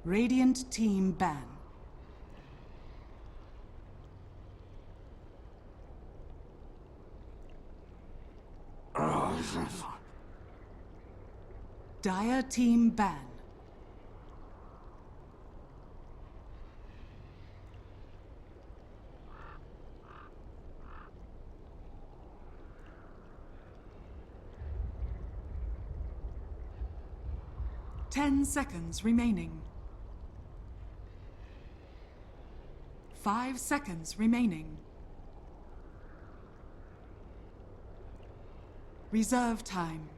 Radiant team ban. Dire team ban. Ten seconds remaining. 5 seconds remaining. Reserve time.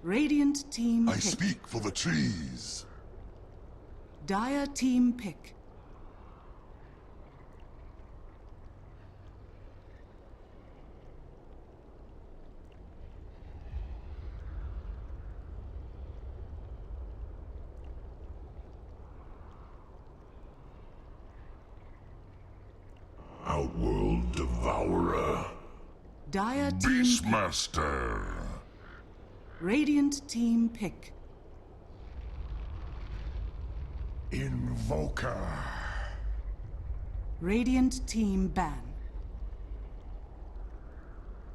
Radiant team I pick. speak for the trees. Dire team pick. Outworld Devourer. Dire team pick. Beastmaster. Radiant team pick. Invoker. Radiant team ban.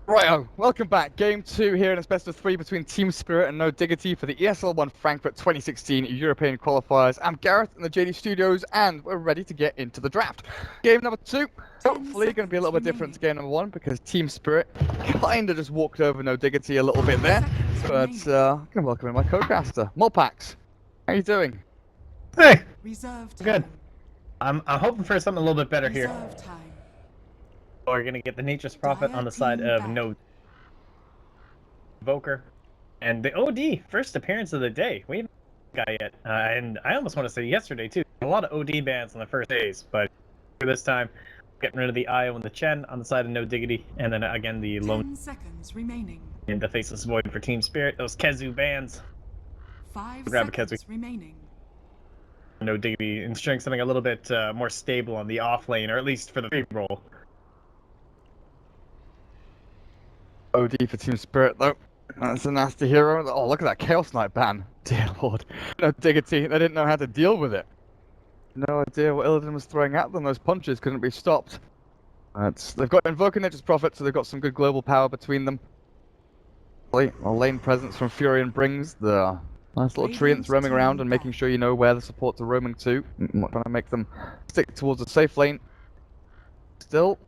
Righto, welcome back. Game 2 here in its best of 3 between Team Spirit and Diggity for the ESL One Frankfurt 2016 European Qualifiers. I'm Gareth in the JD Studios and we're ready to get into the draft. Game number 2, hopefully going to be a little bit different to game number 1 because Team Spirit kind of just walked over Diggity a little bit there. But I'm going to welcome in my co-caster, Molpax. How you doing? Hey, Reserve time. good. I'm hoping for something a little bit better here. Reserve time. We're gonna get the Nature's Prophet on the side of no Invoker, and the OD first appearance of the day. We haven't got a yet, and I almost want to say yesterday too. A lot of OD bans on the first days, but for this time, getting rid of the Io and the Chen on the side of no Diggity, and then again the 10 Lone seconds remaining. in the Faceless Void for Team Spirit. Those Kezu bans. 5 Grab a seconds remaining. No Diggity ensuring something a little bit more stable on the off lane, or at least for the free roll. OD for Team Spirit though. That's a nasty hero. Oh, look at that Chaos Knight ban. Dear Lord. Diggity, they didn't know how to deal with it. No idea what Illidan was throwing at them. Those punches couldn't be stopped. They've got Invoker Nature's Prophet, so they've got some good global power between them. Well, lane presence from Furion brings the nice little treants roaming around and making sure you know where the supports are roaming to. Trying to make them stick towards a safe lane. Still,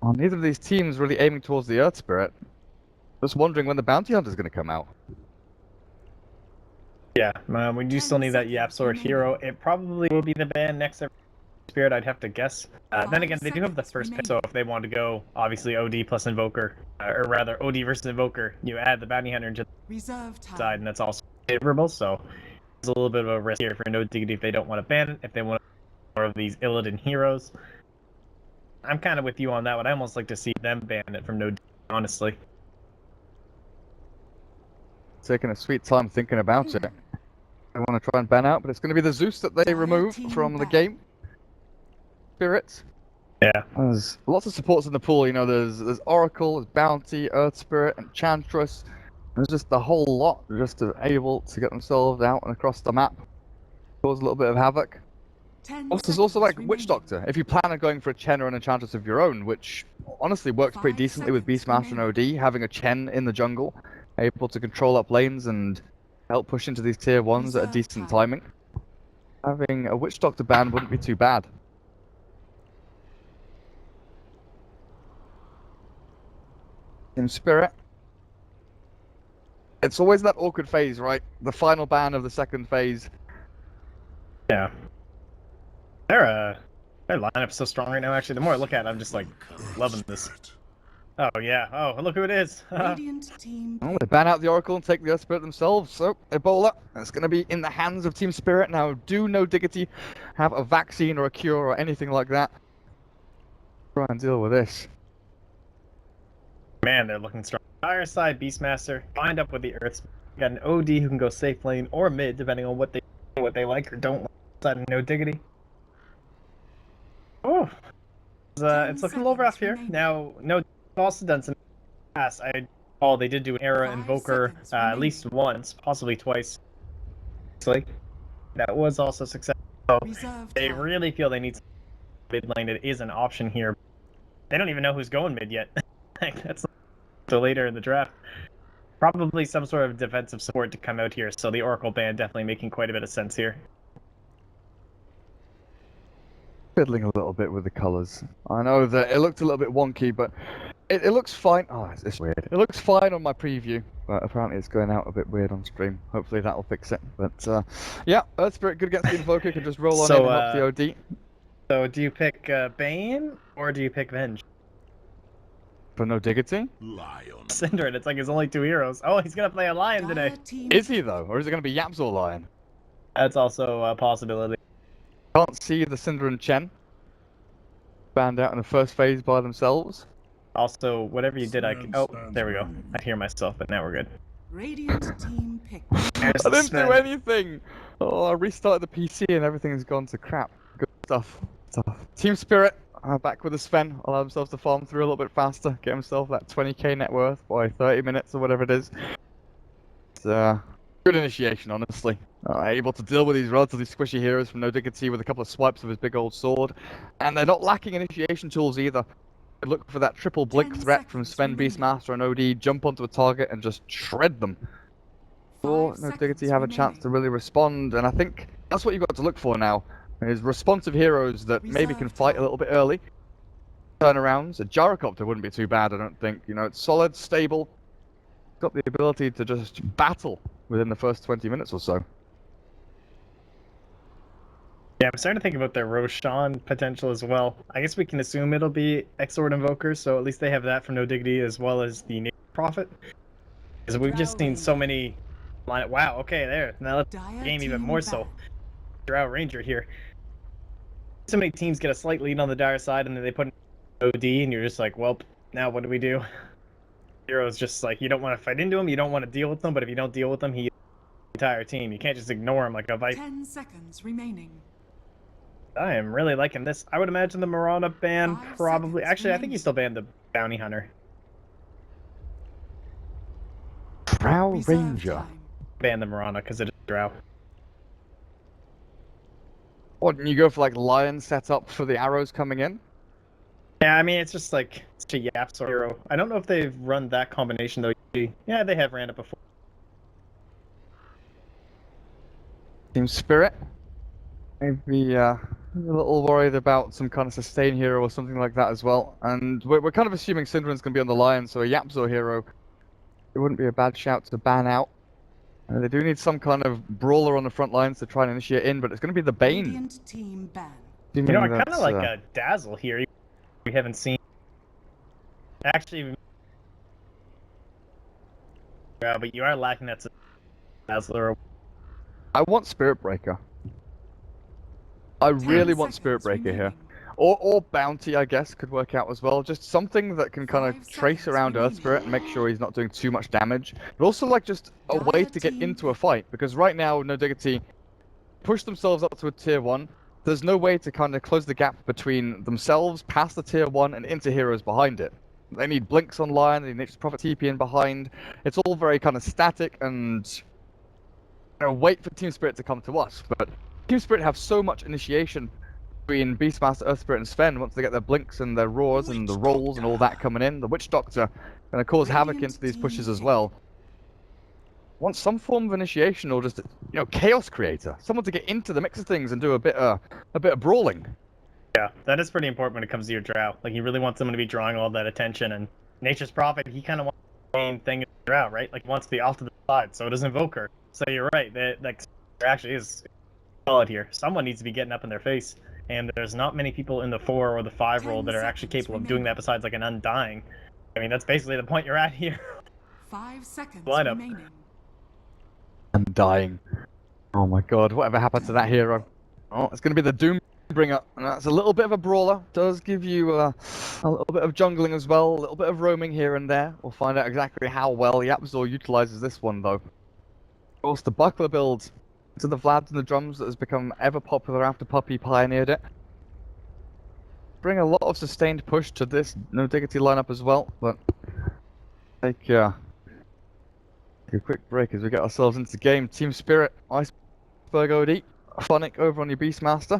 well, neither of these teams really aiming towards the Earth Spirit. Just wondering when the Bounty Hunter's going to come out. Yeah, we do still need that Yapsword hero. It probably will be the ban next Spirit, I'd have to guess. Then again, they do have the first pick, so if they want to go, obviously OD plus Invoker, or rather OD versus Invoker, you add the Bounty Hunter into the side, and that's also favorable, so there's a little bit of a risk here for no Diggity if they don't want to ban it, if they want more of these Illidan heroes. I'm kind of with you on that one. I almost like to see them ban it from no Diggity, honestly. Taking a sweet time thinking about it. I want to try and ban out, but it's going to be the Zeus that they remove from the game. Spirits. Yeah. There's lots of supports in the pool, you know, there's Oracle, there's Bounty, Earth Spirit, Enchantress. There's just the whole lot just able to get themselves out and across the map. Cause a little bit of havoc. Also, there's also like Witch Doctor. If you plan on going for a Chen or an Enchantress of your own, which honestly works pretty decently with Beastmaster and OD, having a Chen in the jungle, able to control up lanes and help push into these tier 1s at a decent timing. Having a Witch Doctor ban wouldn't be too bad. In Spirit, it's always that awkward phase, right? The final ban of the second phase. Yeah. Their lineup's so strong right now, actually. The more I look at it, I'm just like loving this. Oh yeah, oh look who it is. Oh, they ban out the Oracle and take the Earth Spirit themselves, so Ebola, it's going to be in the hands of Team Spirit. Now, do no Diggity have a vaccine or a cure or anything like that? Try and deal with this. Man, they're looking strong. Dire side Beastmaster, lined up with the Earth. You got an OD who can go safe lane or mid, depending on what they like or don't like. Side no diggity. Oh, it's looking a little rough here. Now, no, also done some pass. They did do an Era Invoker at least once, possibly twice. Like that was also successful. They really feel they need some mid lane. It is an option here. They don't even know who's going mid yet. That's so later in the draft. Probably some sort of defensive support to come out here. So the Oracle ban definitely making quite a bit of sense here. Fiddling a little bit with the colors. I know that it looked a little bit wonky, but it looks fine. Oh, it's weird. It looks fine on my preview, but apparently it's going out a bit weird on stream. Hopefully that'll fix it. But yeah, Earth Spirit good against the Invoker. Can just roll on in and help the OD. So do you pick Bane or do you pick Venge? For no Diggity? Lion. Synderen, it's like his only two heroes. Oh, he's gonna play a Lion today. Is he though, or is it going to be Yapzor Lion? That's also a possibility. Can't see the Cinder and Chen banned out in the first phase by themselves. Also, whatever you did, oh, there we go. I hear myself, but now we're good. Radiant team pick. I didn't do anything! Oh, I restarted the PC and everything's gone to crap. Good stuff. Team Spirit, back with the Sven. Allow himself to farm through a little bit faster. Get himself that 20k net worth by 30 minutes or whatever it is. It's good initiation, honestly. Able to deal with these relatively squishy heroes from no Diggity with a couple of swipes of his big old sword. And they're not lacking initiation tools either. Look for that triple blink threat from Sven, Beastmaster, and OD. Jump onto a target and just shred them. Or no Diggity have a chance to really respond, and I think that's what you've got to look for now. Is responsive heroes that maybe can fight a little bit early. Turnarounds. A Gyrocopter wouldn't be too bad, I don't think. You know, it's solid, stable. Got the ability to just battle within the first 20 minutes or so. Yeah, I'm starting to think about their Roshan potential as well. I guess we can assume it'll be Exort Invoker, so at least they have that from No Diggity as well as the Nature Prophet. Because we've just seen so many... Wow, okay, there. Now let's game even more so. Drow Ranger here. So many teams get a slight lead on the Dire side, and then they put in OD, and you're just like, well, now what do we do? Hero's just like, you don't want to fight into him, you don't want to deal with them, but if you don't deal with them, he the entire team. You can't just ignore him like a Viper. 10 seconds remaining. I am really liking this. I would imagine the Mirana ban probably... Actually, I think he still banned the Bounty Hunter. Drow Ranger. Ban the Mirana because it is Drow. What, didn't you go for like Lion setup for the arrows coming in? Yeah, I mean, it's just like it's a Yaps or hero. I don't know if they've run that combination though. Yeah, they have ran it before. Team Spirit. Maybe a little worried about some kind of sustain hero or something like that as well. And we're kind of assuming Synderen's going to be on the Lion, so a Yapzor hero, it wouldn't be a bad shout to ban out. They do need some kind of brawler on the front lines to try and initiate in, but it's going to be the Bane. Radiant team ban. You know, I kind of like a Dazzle here. We haven't seen. Actually, yeah, but you are lacking that Dazzler. I want Spirit Breaker. I really want Spirit Breaker here. Or Bounty, I guess, could work out as well. Just something that can kind of trace around Earth Spirit and make sure he's not doing too much damage. But also, like, just a way to get into a fight. Because right now, No Diggity push themselves up to a tier 1. There's no way to kind of close the gap between themselves, past the tier 1, and into heroes behind it. They need Blinks online, they need Nature's Prophet TP in behind. It's all very kind of static and... You know, wait for Team Spirit to come to us. But Team Spirit have so much initiation between Beastmaster, Earth Spirit, and Sven once they get their Blinks and their Roars and the rolls and all that coming in. The Witch Doctor going to cause havoc into these pushes as well. Want some form of initiation or just, you know, Chaos Creator. Someone to get into the mix of things and do a bit of brawling. Yeah, that is pretty important when it comes to your Drow. Like, you really want someone to be drawing all that attention, and Nature's Prophet, he kind of wants the same thing as Drow, right? Like, he wants to be off to the side, so does Invoker. So you're right, that actually is solid here. Someone needs to be getting up in their face. And there's not many people in the 4 or the 5 role that are actually capable of doing that besides like an Undying. I mean, that's basically the point you're at here. 5 seconds Lineup. remaining. Undying. Oh my god, whatever happened to that hero? Oh, it's going to be the Doom Bringer, and that's a little bit of a brawler. Does give you a little bit of jungling as well, a little bit of roaming here and there. We'll find out exactly how well Yapzor utilizes this one, though. Of course, the buckler build to the Vlads and the drums that has become ever popular after Puppy pioneered it. Bring a lot of sustained push to this no Diggity lineup as well, but take a quick break as we get ourselves into the game. Team Spirit, Iceberg OD, Phonic over on your Beastmaster.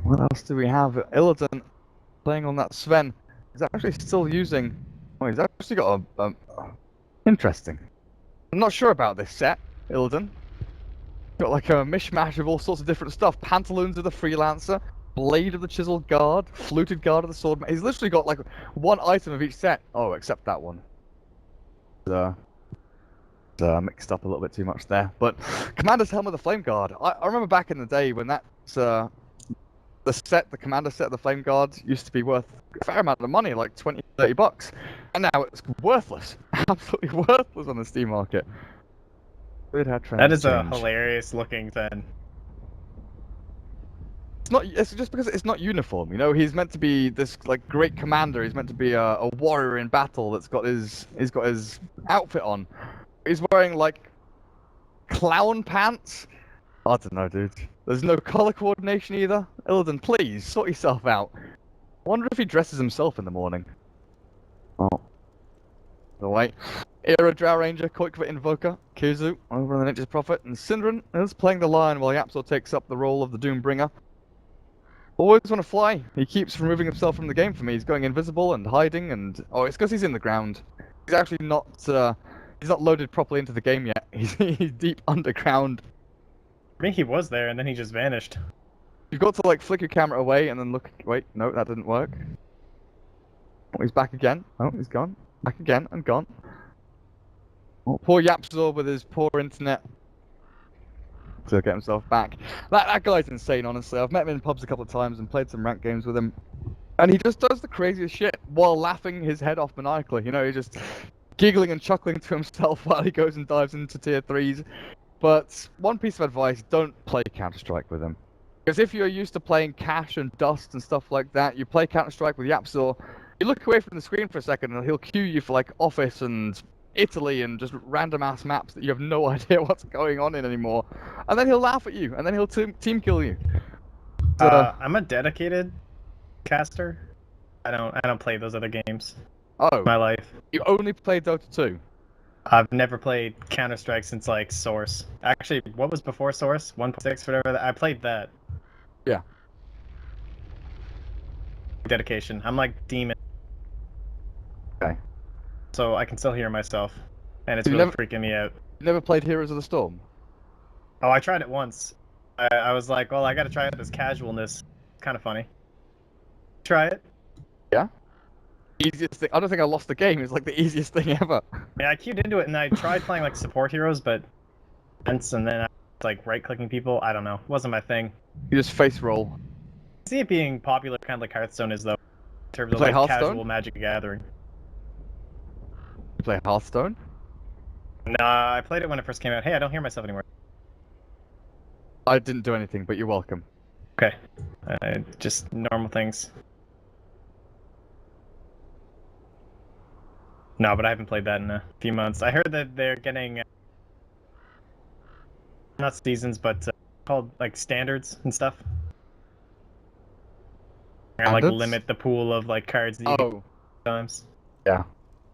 What else do we have? Illidan playing on that Sven. He's actually still using... Oh, he's actually got a... Interesting. I'm not sure about this set, Illidan. Got like a mishmash of all sorts of different stuff. Pantaloons of the Freelancer, Blade of the Chiseled Guard, Fluted Guard of the Sword. He's literally got like one item of each set. Oh, except that one. Mixed up a little bit too much there. But Commander's Helm of the Flame Guard. I remember back in the day when that's... the commander set of the Flame Guard used to be worth a fair amount of money, like 20, 30 bucks. And now it's worthless. Absolutely worthless on the Steam market. Weird how trends That is a change. hilarious looking thing. It's just because it's not uniform, you know. He's meant to be this like great commander. He's meant to be a warrior in battle that's got his outfit on. He's wearing like clown pants. I don't know, dude. There's no color coordination either. Illidan, please sort yourself out. I wonder if he dresses himself in the morning. Oh. No way. Era Drow Ranger, Koikva Invoker, Kizu over on the Ninja's Prophet, and Syndran is playing the Lion while Yapzor takes up the role of the Doombringer. Always want to fly. He keeps removing himself from the game for me. He's going invisible and hiding, and oh, it's because he's in the ground. He's actually not. He's not loaded properly into the game yet. He's deep underground. I think he was there and then he just vanished. You've got to like flick your camera away and then look. Wait, no, that didn't work. Oh, he's back again. Oh, he's gone. Back again and gone. Oh, poor Yapzor with his poor internet. To get himself back. That guy's insane, honestly. I've met him in pubs a couple of times and played some ranked games with him. And he just does the craziest shit while laughing his head off maniacally. You know, he's just giggling and chuckling to himself while he goes and dives into tier 3s. But one piece of advice, don't play Counter-Strike with him. Because if you're used to playing Cash and Dust and stuff like that, you play Counter-Strike with Yapzor, you look away from the screen for a second and he'll cue you for like Office and Italy and just random ass maps that you have no idea what's going on in anymore. And then he'll laugh at you, and then he'll team kill you. I'm a dedicated caster. I don't play those other games. Oh, In my life. you only play Dota 2? I've never played Counter-Strike since like Source. Actually, what was before Source? 1.6, whatever. I played that. Yeah. Dedication. I'm like demon. Okay. So I can still hear myself, and it's So you really never- freaking me out. You never played Heroes of the Storm? Oh, I tried it once. I was like, well, I gotta try out this casualness. It's kind of funny. Try it. Yeah? Easiest thing. I don't think I lost the game. It's like the easiest thing ever. Yeah, I queued into it, and I tried playing like support heroes, but and then I was like right-clicking people. I don't know. It wasn't my thing. You just face roll. I see it being popular, kind of like Hearthstone is, though, in terms of Play like Hearthstone? casual Magic Gathering. You play Hearthstone? Nah, I played it when it first came out. Hey, I don't hear myself anymore. I didn't do anything, but you're welcome. Okay, just normal things. No, but I haven't played that in a few months. I heard that they're getting not seasons, but called like standards and stuff. And like Standards? limit the pool of like cards that you get Oh, times. yeah.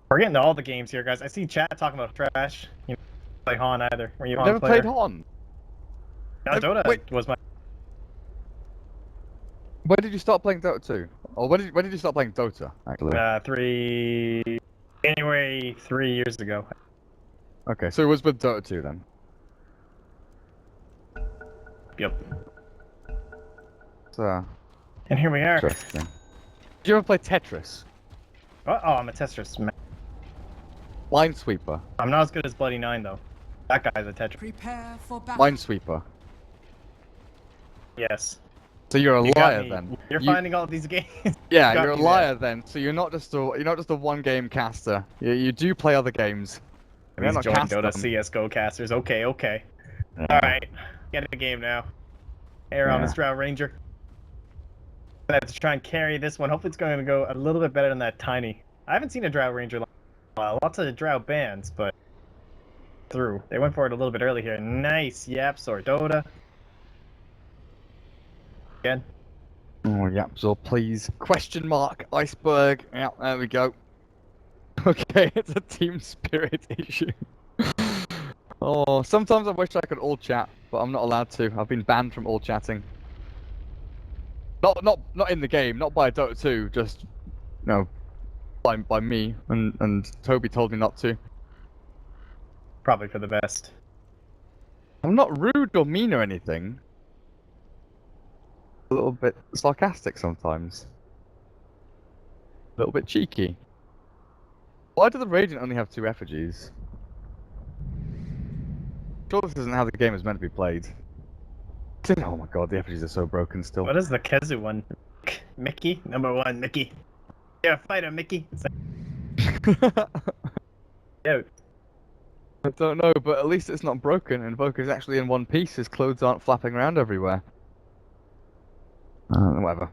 We're getting to all the games here, guys. I see chat talking about trash. You know, play Han either. Were you You Han never player? played Hon? No, Dota Wait. was my. When did you start playing Dota 2? Or when did you start playing Dota, actually? January 3 years ago. Okay, so it was with Dota 2 then. Yep. So, And here we are. interesting. Did you ever play Tetris? Oh, I'm a Tetris man. Minesweeper. I'm not as good as Bloody Nine though. That guy's a Tetris. Prepare for battle. Minesweeper. Yes. So you're a You got liar me. then. You're You- finding all these games. Yeah, got you're a me liar then. So you're not just a one game caster. You do play other games. You're These not join cast Dota them. CS:GO casters. Okay. Yeah. All right. Get in the game now. Air on Yeah. his Drow Ranger. I have to try and carry this one. Hopefully it's going to go a little bit better than that tiny. I haven't seen a Drow Ranger in a while. Lots of Drow bands, but through. They went for it a little bit early here. Nice Yapsor Dota. Again. Oh, Yapzor, please. Question mark, iceberg. Yeah, there we go. Okay, it's a team spirit issue. Oh, sometimes I wish I could all chat, but I'm not allowed to. I've been banned from all chatting. Not in the game, not by Dota 2, just, by me, and Toby told me not to. Probably for the best. I'm not rude or mean or anything. A little bit sarcastic sometimes. A little bit cheeky. Why do the Radiant only have 2 effigies? Sure, this isn't how the game is meant to be played. Oh my god, the effigies are so broken still. What is the Kezu one? Mickey? Number 1, Mickey. Yeah, fighter, Mickey. Yo. I don't know, but at least it's not broken, and Invoker's actually in one piece. His clothes aren't flapping around everywhere. Whatever.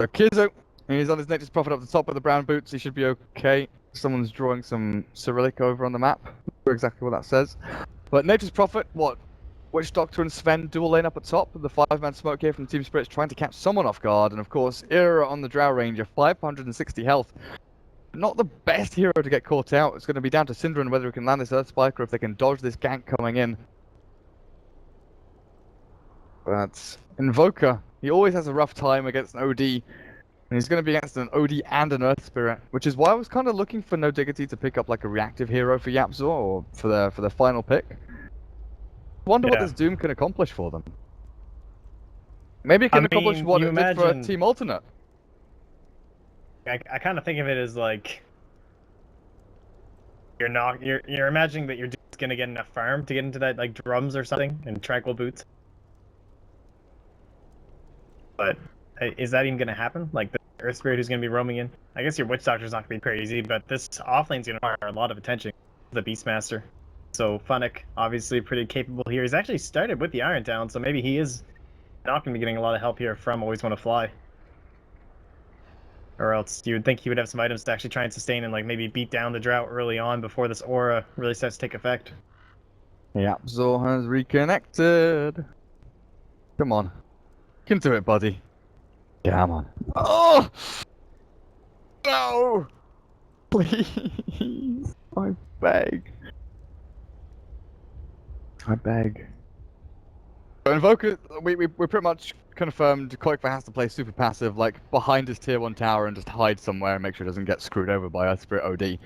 So Kizo, he's on his Nature's Prophet up the top with the brown boots. He should be okay. Someone's drawing some Cyrillic over on the map. Not sure exactly what that says. But Nature's Prophet, what? Witch Doctor and Sven dual lane up at top. The 5-man smoke here from Team Spirit's trying to catch someone off guard. And of course, Era on the Drow Ranger, 560 health. Not the best hero to get caught out. It's going to be down to Syndra and whether he can land this Earth Spike or if they can dodge this gank coming in. But Invoker, he always has a rough time against an OD. And he's going to be against an OD and an Earth Spirit, which is why I was kind of looking for no Diggity to pick up like a reactive hero for Yapzor or for their final pick. Wonder what this Doom can accomplish for them. Maybe it can accomplish what it did for Team Alternate. I kind of think of it as like you're imagining that your dude's gonna get enough farm to get into that like drums or something and tranquil boots. But is that even gonna happen? Like the Earth Spirit who's gonna be roaming in? I guess your Witch Doctor's not gonna be crazy, but this offlane's gonna require a lot of attention. The Beastmaster. So Funnick, obviously pretty capable here. He's actually started with the Iron Town, so maybe he is not gonna be getting a lot of help here from Always Want to Fly. Or else you would think he would have some items to actually try and sustain and like maybe beat down the drought early on before this aura really starts to take effect. Yapzor has reconnected. Come on. You can do it, buddy. Come on. Oh! No! Please. I beg. I beg. So Invoker, we're pretty much confirmed Qualifier has to play super passive, like behind his tier 1 tower and just hide somewhere and make sure it doesn't get screwed over by Earth Spirit OD.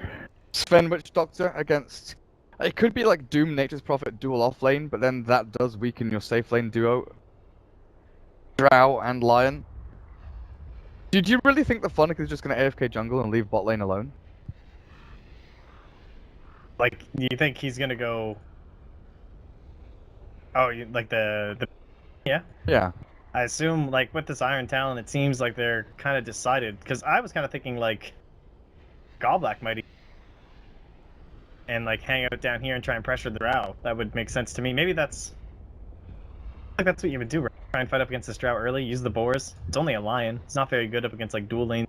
Sven Witch Doctor against... It could be like Doom Nature's Prophet dual off lane, but then that does weaken your safe lane duo. Drow and Lion. Did you really think the Funnick is just going to AFK jungle and leave bot lane alone? Like, do you think he's gonna go... Oh, like the... Yeah? Yeah. I assume, like, with this Iron Talon, it seems like they're kind of decided. Because I was kind of thinking, like, Goblak might... And, like, hang out down here and try and pressure the Drow. That would make sense to me. Maybe that's... Like, that's what you would do, right? Try and fight up against this Drow early, use the boars. It's only a Lion. It's not very good up against, like, dual lane.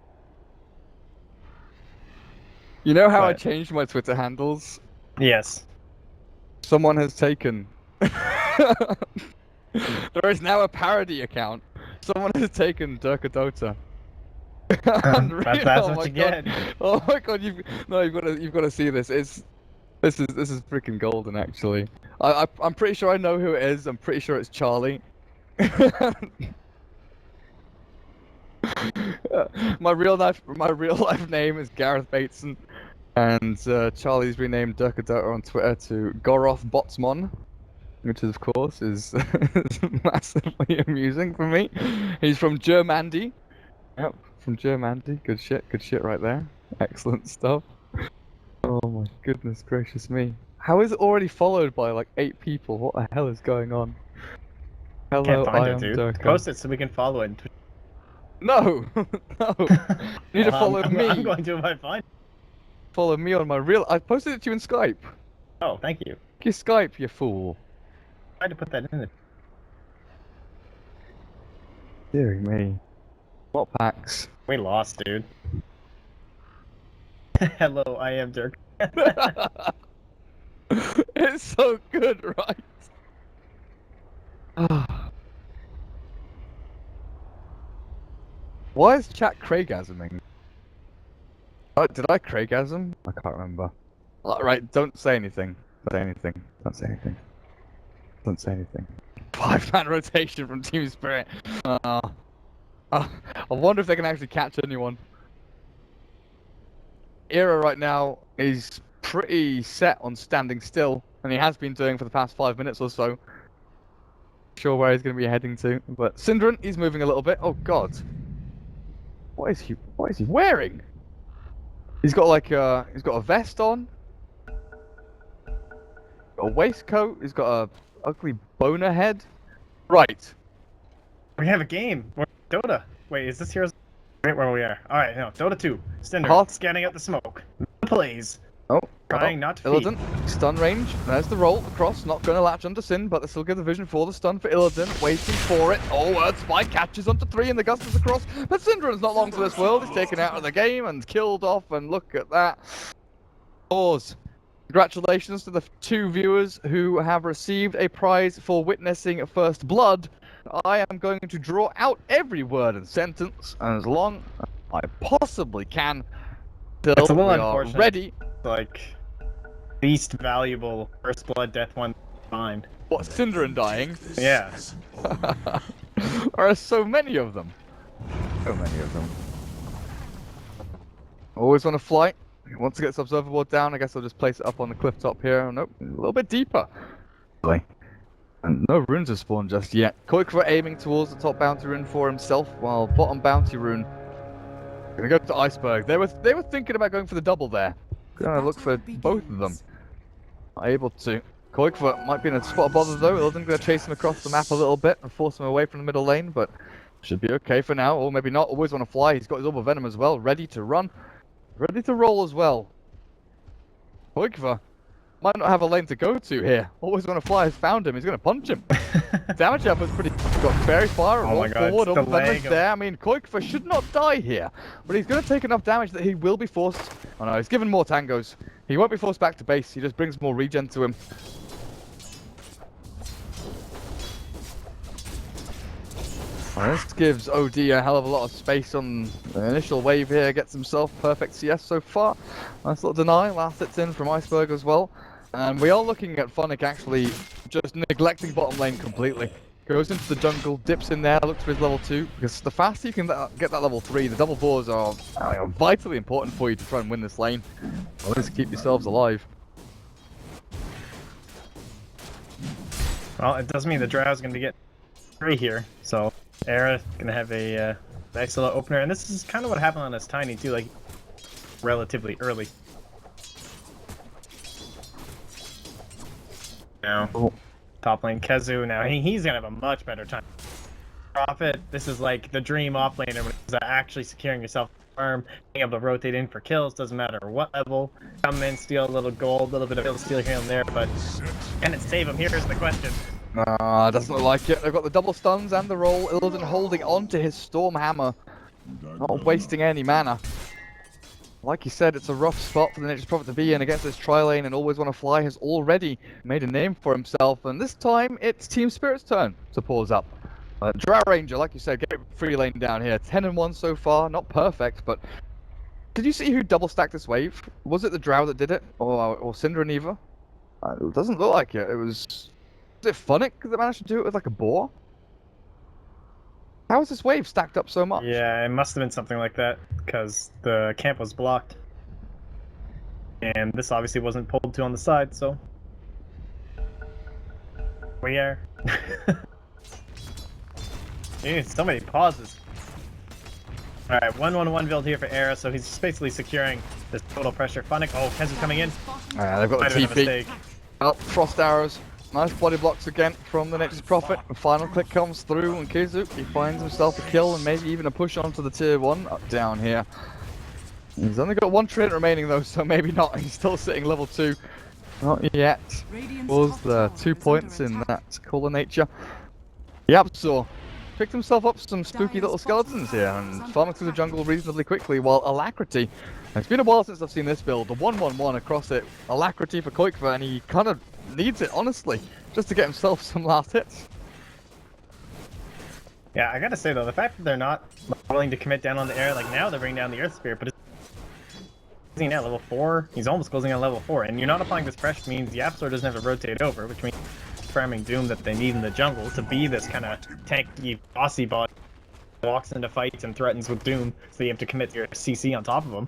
You know how I changed my Twitter handles? Yes. Someone has taken... There is now a parody account. Someone has taken Durka Dota. That's what you get. Oh my god, you've got to see this. This is freaking golden actually. I'm pretty sure I know who it is. I'm pretty sure it's Charlie. my real life name is Gareth Bateson, and Charlie's renamed Durka Dota on Twitter to Goroth Botsmon. Which of course is massively amusing for me. He's from Germandy. Yep, from Germandy. Good shit right there. Excellent stuff. Oh my goodness gracious me. How is it already followed by like 8 people? What the hell is going on? Hello, Can't find I it, am dude. Durka. Post it so we can follow it. No! No! You need to follow me. I'm going to if I find it. Follow me on my real... I posted it to you in Skype. Oh, thank you. You Skype, you fool. I tried to put that in it. Dear me. What packs? We lost, dude. Hello, I am Dirk. It's so good, right? Why is chat Craigasming? Oh, did I Craigasm? I can't remember. Right, don't say anything. Don't say anything. Don't say anything. Don't say anything. 5-man rotation from Team Spirit. I wonder if they can actually catch anyone. Era right now is pretty set on standing still, and he has been doing for the past 5 minutes or so. Sure where he's going to be heading to, but Synderen, he's moving a little bit. Oh god, what is he wearing? He's got like he's got a vest on, a waistcoat. He's got a ugly boner head. Right. We have a game. We're Dota. Wait, is this Heroes? Right where we are. Alright, no. Dota 2. Cinder. Scanning out the smoke. Plays. Oh. Trying not to feed. Illidan, stun range. There's the roll across. Not going to latch onto Sin, but they still give the vision for the stun for Illidan. Waiting for it. Oh, Word Spike catches onto 3 and the Gust is across. But Synderen's not long for this world. He's taken out of the game and killed off. And look at that. Pause. Congratulations to the 2 viewers who have received a prize for witnessing First Blood. I am going to draw out every word and sentence as long as I possibly can till It's a little we unfortunate. are ready. Like, least valuable First Blood Death one find. What, Synderen dying? Yeah. There are so many of them. So many of them. Always want to fly. Once it gets observer board down, I guess I'll just place it up on the cliff top here. Nope, a little bit deeper. And no runes have spawned just yet. Qualifier aiming towards the top bounty rune for himself, while bottom bounty rune gonna go to Iceberg. They were thinking about going for the double there. Gonna look for both of them. Not able to. Qualifier might be in a spot of bother though. Illidan gonna chase him across the map a little bit and force him away from the middle lane, but should be okay for now, or maybe not. Always want to fly. He's got his Orb of Venom as well, ready to run, ready to roll as well. Qualifier might not have a lane to go to here. Always want to fly has found him. He's going to punch him. Damage up was pretty. Got very far. Oh my god, forward. it's the leg of... there. I mean, Qualifier should not die here, but he's going to take enough damage that he will be forced. Oh no, he's given more tangos. He won't be forced back to base. He just brings more regen to him. Well, this gives OD a hell of a lot of space on the initial wave here. Gets himself perfect CS so far. Nice little deny. Last hits in from Iceberg as well. And we are looking at Funnick actually just neglecting bottom lane completely. Goes into the jungle, dips in there, looks for his level 2. Because the faster you can get that level 3, the double boars are vitally important for you to try and win this lane. Always keep yourselves alive. Well, it does mean the Drow's going to get 3 here, so Era going to have a nice little opener. And this is kind of what happened on this Tiny too, like relatively early. Now, top lane Kezu, now he's going to have a much better time. Prophet, this is like the dream offlaner when it's actually securing yourself farm, being able to rotate in for kills, doesn't matter what level. Come in, steal a little gold, a little bit of kill steal here and there, but can it save him? Here's the question. Doesn't look like it. They've got the double stuns and the roll. Illidan holding on to his Storm Hammer. Not wasting any mana. Like you said, it's a rough spot for the Nature's Prophet to be in against this tri-lane, and Always Wanna Fly has already made a name for himself, and this time it's Team Spirit's turn to pause up. Drow Ranger, like you said, get free lane down here. 10-1 so far, not perfect, but... Did you see who double stacked this wave? Was it the Drow that did it? Or Cinder and Eva? It doesn't look like it. Was it Funnick that managed to do it with like a boar? How is this wave stacked up so much? Yeah, it must have been something like that, because the camp was blocked. And this obviously wasn't pulled to on the side, so... We are. Dude, so many pauses. Alright, 1-1-1 build here for Era, so he's just basically securing this total pressure. Funnick, oh, Kezu's coming in. They've got Might the have been a TP. mistake. Oh, Frost Arrows. Nice body blocks again from the Nature's Prophet. The final click comes through, and Kizu, he finds himself a kill and maybe even a push onto the tier 1 up down here. He's only got 1 trident remaining though, so maybe not. He's still sitting level 2. Not yet. Was the 2 points in that Call of Nature. Yapsaw picked himself up some spooky little skeletons here and farming through the jungle reasonably quickly, while Alacrity, it's been a while since I've seen this build, the 1-1-1 across it, Alacrity for Qualifier, and he kind of needs it, honestly, just to get himself some last hits. Yeah, I gotta say though, the fact that they're not willing to commit down on the air, like now they're bringing down the Earth Spirit, but is he now level 4? He's almost closing on level 4, and you're not applying this pressure means the Absol doesn't have to rotate over, which means farming Doom that they need in the jungle to be this kind of tanky, bossy bot that walks into fights and threatens with Doom, so you have to commit your CC on top of him.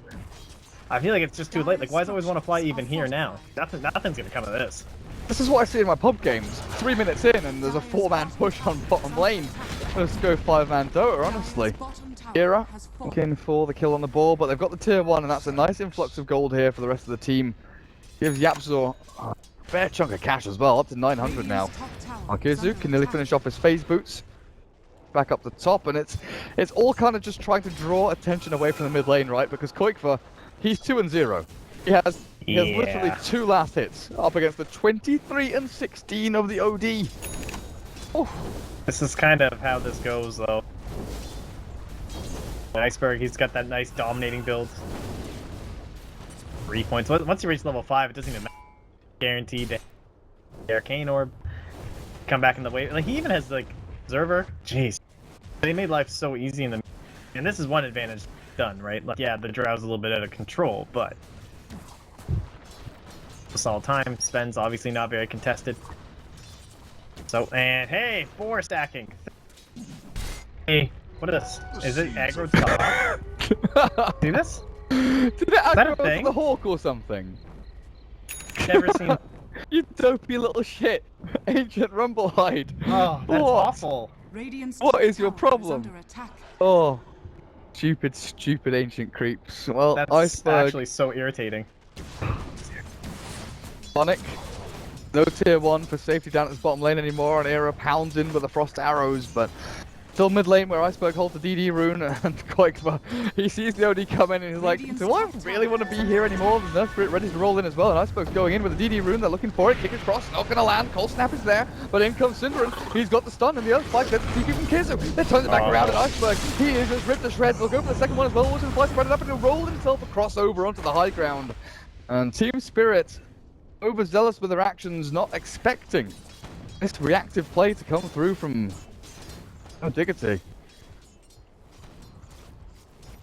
I feel like it's just too late. Like, why does it always want to fly even here now? Nothing's gonna come of this. This is what I see in my pub games. 3 minutes in and there's a 4-man push on bottom lane. Let's go 5-man Dota, honestly. Era looking for the kill on the ball, but they've got the tier 1 and that's a nice influx of gold here for the rest of the team. Gives Yapzor a fair chunk of cash as well, up to 900 now. Arkizu can nearly finish off his phase boots. Back up the top, and it's all kind of just trying to draw attention away from the mid lane, right? Because Koikva, he's 2-0. He has literally 2 last hits up against the 23-16 of the OD. Oh. This is kind of how this goes, though. Iceberg, he's got that nice dominating build. 3 points. Once you reach level 5, it doesn't even matter. Guaranteed the Arcane Orb. Come back in the wave. Like, he even has, like, Observer. Jeez. They made life so easy in the... And this is one advantage done, right? Like, yeah, the Drow's a little bit out of control, but... All time spends obviously not very contested. So, and hey, 4 stacking. Hey, what is this? Is it aggro top? See this? Did it aggro to the Hawk or something? Never seen. You dopey little shit. Ancient Rumblehide. Oh, that's awful. What is your problem? Oh, stupid ancient creeps. Well, that's Iceberg... actually so irritating. Sonic. No tier 1 for safety down at his bottom lane anymore, and Era pounds in with the frost arrows, but still mid lane where Iceberg holds the DD rune, and Koikva, he sees the OD come in and he's like, do I really want to be here anymore? The Nerf Spirit ready to roll in as well, and Iceberg's going in with the DD rune, they're looking for it, kick across, not gonna land, Cold Snap is there, but in comes Synderen, he's got the stun, and the other spike gets the TP from Kizu, they turn it back around, and Iceberg, he is just ripped to shreds, they'll go for the second one as well, watching the fly spread it up, and he'll roll himself across over onto the high ground, and Team Spirit, overzealous with their actions, not expecting this reactive play to come through from Diggity.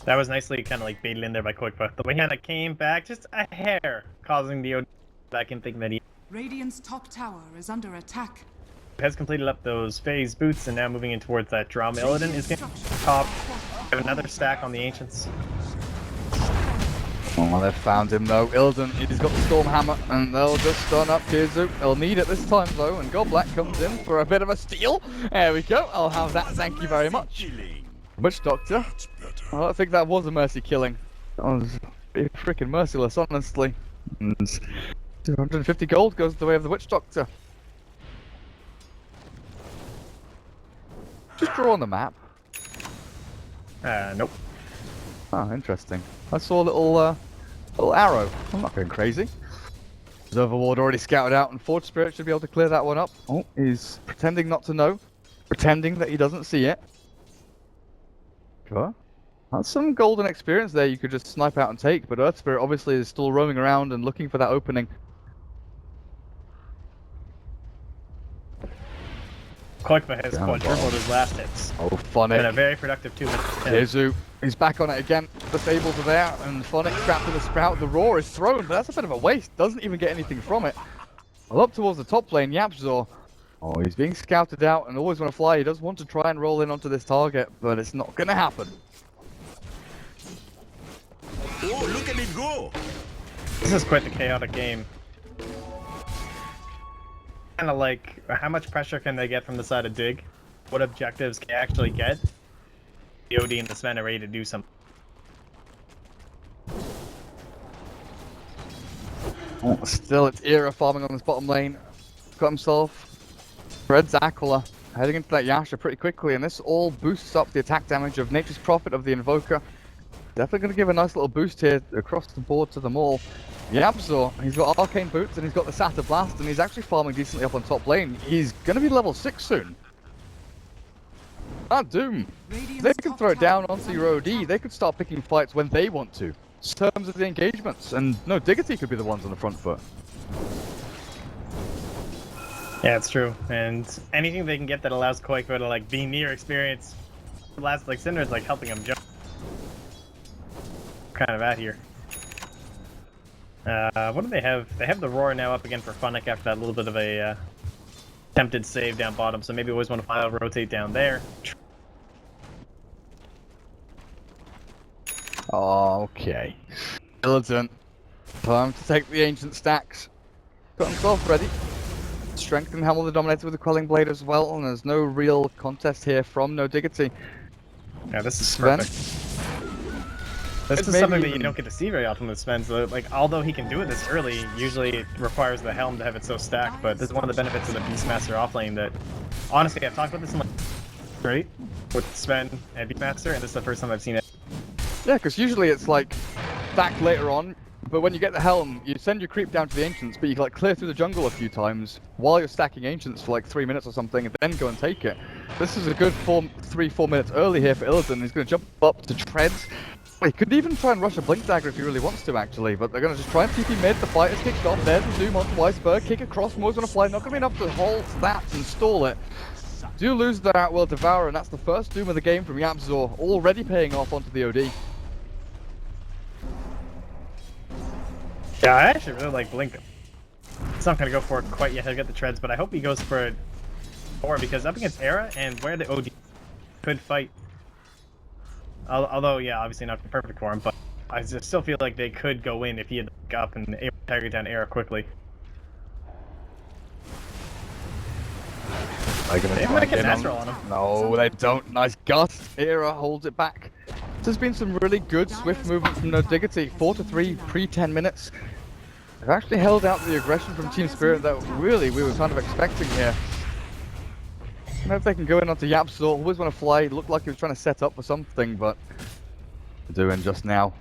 That was nicely kind of like baited in there by Quickpa. The way he came back just a hair, causing the OD back in thinking that he Radiant's top tower is under attack. has completed up those phase boots and now moving in towards that drum. Illidan is getting top. Have another stack on the Ancients. Oh, they've found him though. Illidan, he's got the Storm Hammer, and they'll just stun up Kizu. They'll need it this time though, and Godblack comes in for a bit of a steal. There we go, I'll have that, thank you very much. Witch Doctor? I don't think that was a mercy killing. That was freaking merciless, honestly. And 250 gold goes the way of the Witch Doctor. Just draw on the map. Nope. Oh, interesting. I saw a little arrow. I'm not going crazy. Observer Ward already scouted out, and Forge Spirit should be able to clear that one up. Oh, he's pretending not to know. Pretending that he doesn't see it. Sure. That's some golden experience there you could just snipe out and take, but Earth Spirit obviously is still roaming around and looking for that opening. Koikva has quadrupled his last hits. Oh, Phonic. Been a very productive 2 minutes. Kizu, he's back on it again. The Sables are there, and Phonic trapped in the Sprout. The Roar is thrown, but that's a bit of a waste. Doesn't even get anything from it. Well, up towards the top lane, Yapzor. Oh, he's being scouted out and always want to fly. He does want to try and roll in onto this target, but it's not going to happen. Oh, look at it go! This is quite the chaotic game. Kind of like, how much pressure can they get from the side of Dig? What objectives can they actually get? The OD and the Sven are ready to do something. Oh, still, it's Era farming on this bottom lane. Got himself Red's Aquila, heading into that Yasha pretty quickly, and this all boosts up the attack damage of Nature's Prophet of the Invoker. Definitely going to give a nice little boost here across the board to them all. Yapzor, he's got Arcane Boots and he's got the Satyr Blast, and he's actually farming decently up on top lane. He's going to be level 6 soon. Doom. Radiant's They can top throw it down tower is onto your under OD. They could start picking fights when they want to. Terms of the engagements. And no, Diggity could be the ones on the front foot. Yeah, it's true. And anything they can get that allows Qualifier to like be near experience. Last like Cinder's like helping him jump. Kind of at here. What do they have? They have the Roar now up again for Funnick after that little bit of a attempted save down bottom. So maybe always want to file rotate down there. Okay. Militant. Time to take the ancient stacks. Got himself ready. Strengthen Hamel the Dominator with the Quelling Blade as well, and there's no real contest here from no Diggity. Yeah, this is Sven. perfect. This is Maybe something that you even- don't get to see very often with Sven. So, like, although he can do it this early, usually it requires the Helm to have it so stacked. But this is one of the benefits of the Beastmaster offlane that, honestly, I've talked about this in like great with Sven and Beastmaster, and this is the first time I've seen it. Yeah, because usually it's like stacked later on, but when you get the Helm, you send your creep down to the Ancients, but you like clear through the jungle a few times while you're stacking Ancients for like 3 minutes or something, and then go and take it. This is a good 3-4 minutes early here for Illidan. He's going to jump up to treads. He could even try and rush a Blink Dagger if he really wants to, actually, but they're going to just try and TP mid. The fight is kicked off. There's the Doom onto Iceberg. Kick across. Moore's going to fly. Not going to be enough to hold that and stall it. Do lose the Outworld Devourer, and that's the first Doom of the game from Yapzor, already paying off onto the OD. Yeah, I actually really like Blink. It's not going to go for it quite yet. He'll get the treads, but I hope he goes for it more because up against Era and where the OD could fight. Although, yeah, obviously not perfect for him, but I just still feel like they could go in if he had up and target down Era quickly. They might get natural on him. No, they don't. Nice gust. Era holds it back. There's been some really good swift movement from no Diggity. 4-3 pre-10 minutes. They've actually held out the aggression from Team Spirit that really we were kind of expecting here. I don't know if they can go in onto Yapzor. Always want to fly. Looked like he was trying to set up for something, but doing just now.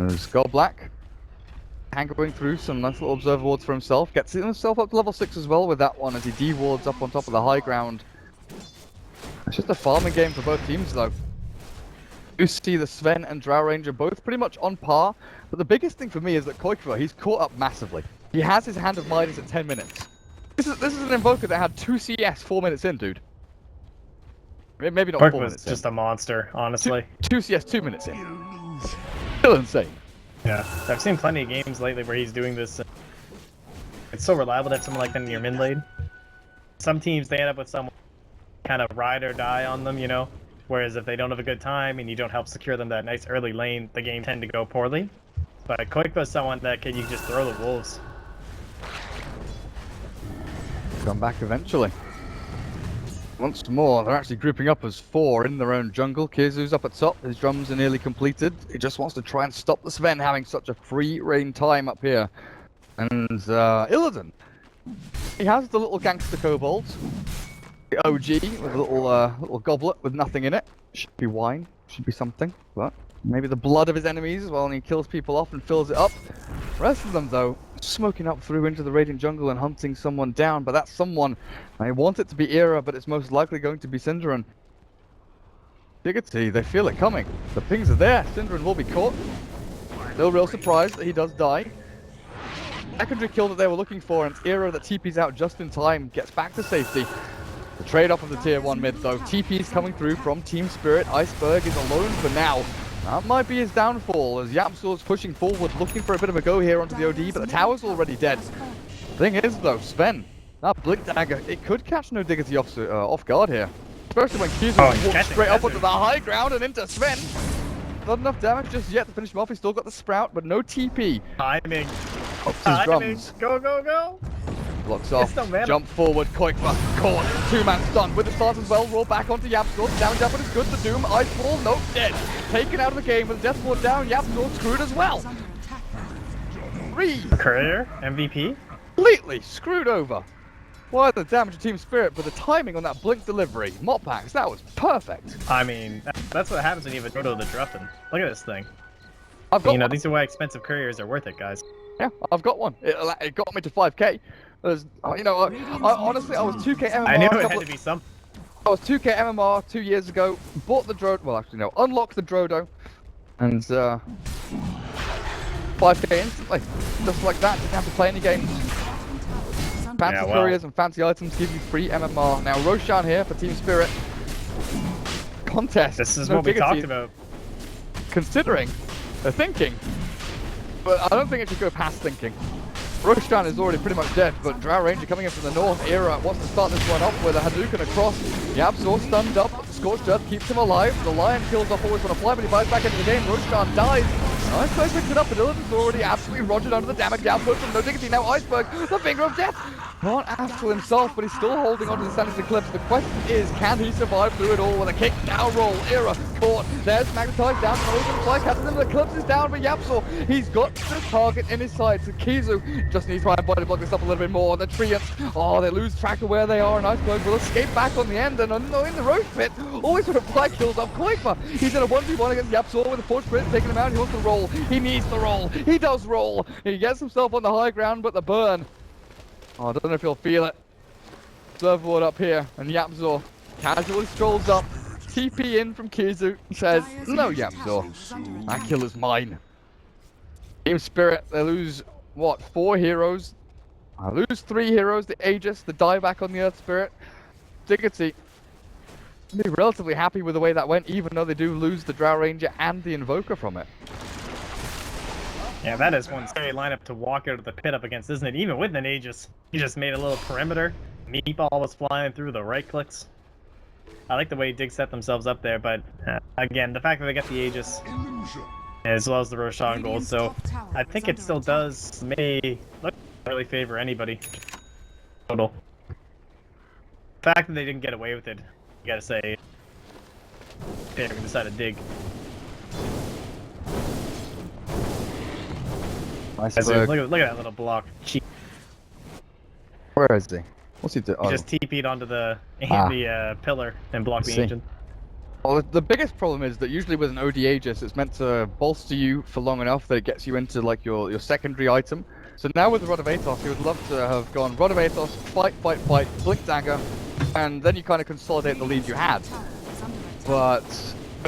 Skull Black. Hankering through some nice little observer wards for himself. Gets himself up to level 6 as well with that one as he de-wards up on top of the high ground. It's just a farming game for both teams though. You see the Sven and Drow Ranger both pretty much on par, but the biggest thing for me is that Qualifier, he's caught up massively. He has his Hand of Midas at 10 minutes. This is an Invoker that had 2 CS 4 minutes in, dude. Maybe not 4 was minutes just a monster, honestly. 2 CS 2 minutes in. Still insane. Yeah, I've seen plenty of games lately where he's doing this. It's so reliable to have someone like that in your mid lane. Some teams, they end up with someone kind of ride or die on them, you know? Whereas if they don't have a good time and you don't help secure them that nice early lane, the game tend to go poorly. But Qualifier is someone that you can just throw the wolves. Come back eventually. Once more, they're actually grouping up as 4 in their own jungle. Kizu's up at top, his drums are nearly completed. He just wants to try and stop the Sven having such a free reign time up here. And Illidan, he has the little gangster kobold, the OG with a little goblet with nothing in it. Should be wine, should be something, but maybe the blood of his enemies while he kills people off and fills it up. The rest of them though, smoking up through into the Radiant Jungle and hunting someone down, but that someone, I want it to be Era, but it's most likely going to be Synderen. Diggity, they feel it coming. The pings are there, Synderen will be caught. No real surprise that he does die. Secondary kill that they were looking for, and it's Era that TP's out just in time, gets back to safety. The trade-off of the tier 1 mid though, TP's coming through from Team Spirit. Iceberg is alone for now. That might be his downfall as Yapzor's pushing forward, looking for a bit of a go here onto the OD, but the tower's already dead. Thing is though, Sven, that Blink Dagger, it could catch no Diggity off guard here. Especially when Kizu walks straight up onto the high ground and into Sven. Not enough damage just yet to finish him off. He's still got the Sprout, but no TP. Timing. Ups his drums. Go, go, go. Blocks off, no mana. jump forward, Qualifier, caught, 2-man stun with the start as well, roll back onto Yapzor, down Japan is good, the Doom, Iceball, nope, dead. Taken out of the game with the Death Ward down, Yapzor screwed as well. 3, Courier, MVP. completely screwed over. Why the damage to Team Spirit, but the timing on that Blink delivery, Moppax, that was perfect. I mean, that's what happens when you have a Dota the Druffin. Look at this thing. I've got one. These are why expensive couriers are worth it, guys. Yeah, I've got one. It got me to 5k. Honestly, I was 2k MMR. I knew it had to be some. I was 2k MMR 2 years ago, bought the Drodo, well actually no, unlocked the Drodo, and 5k instantly, just like that, didn't have to play any games. Fancy couriers and fancy items give you free MMR. Now Roshan here for Team Spirit. Contest. This is no what we Diggity. talked about. Considering, they're thinking, but I don't think it should go past thinking. Roshan is already pretty much dead, but Drow Ranger coming in from the north. Era wants to start this one off with a Hadouken across. Yabzor stunned up, but the Scorched Earth keeps him alive. The Lion kills off always want to fly, but he buys back into the game. Roshan dies. Iceberg picks it up, but Illidan's already absolutely rogered under the damage output from no Diggity. Now Iceberg, the finger of death. Can't Astral himself, but he's still holding onto the Sanity Eclipse. The question is, can he survive through it all with a kick down roll? Era caught. There's Magnetized down. Open fly catches him. The Eclipse is down, but Yapsor, he's got the target in his sights. Kizu just needs to try and body block this up a little bit more. The Treants, oh, they lose track of where they are, and Iceberg will escape back on the end. And in the roast pit, always sort of fly kills off Qualifier. He's in a 1v1 against Yapsor with a Force Sprint taking him out. He wants to roll. He needs to roll. He does roll. He gets himself on the high ground, but the burn. Oh, I don't know if you'll feel it. Serverboard up here, and Yapzor casually strolls up. TP in from Kizu, says, no Yapzor, that kill is mine. Team Spirit, they lose, what, 4 heroes? I lose 3 heroes, the Aegis, the dieback on the Earth Spirit. Diggity, be relatively happy with the way that went, even though they do lose the Drow Ranger and the Invoker from it. Yeah, that is one scary lineup to walk out of the pit up against, isn't it? Even with an Aegis, he just made a little perimeter. Meatball was flying through the right clicks. I like the way Dig set themselves up there, but again, the fact that they get the Aegis as well as the Roshan gold, so I think it still may really favor anybody. Total. The fact that they didn't get away with it, you gotta say, they decided to Dig. Look at that little block. Where is he? What's he doing? He just TP'd onto the pillar and blocked the Ancient. Well, the biggest problem is that usually with an OD Aegis, it's meant to bolster you for long enough that it gets you into like your secondary item. So now with the Rod of Atos, he would love to have gone Rod of Atos, fight, Blink Dagger, and then you kind of consolidate the lead you had. But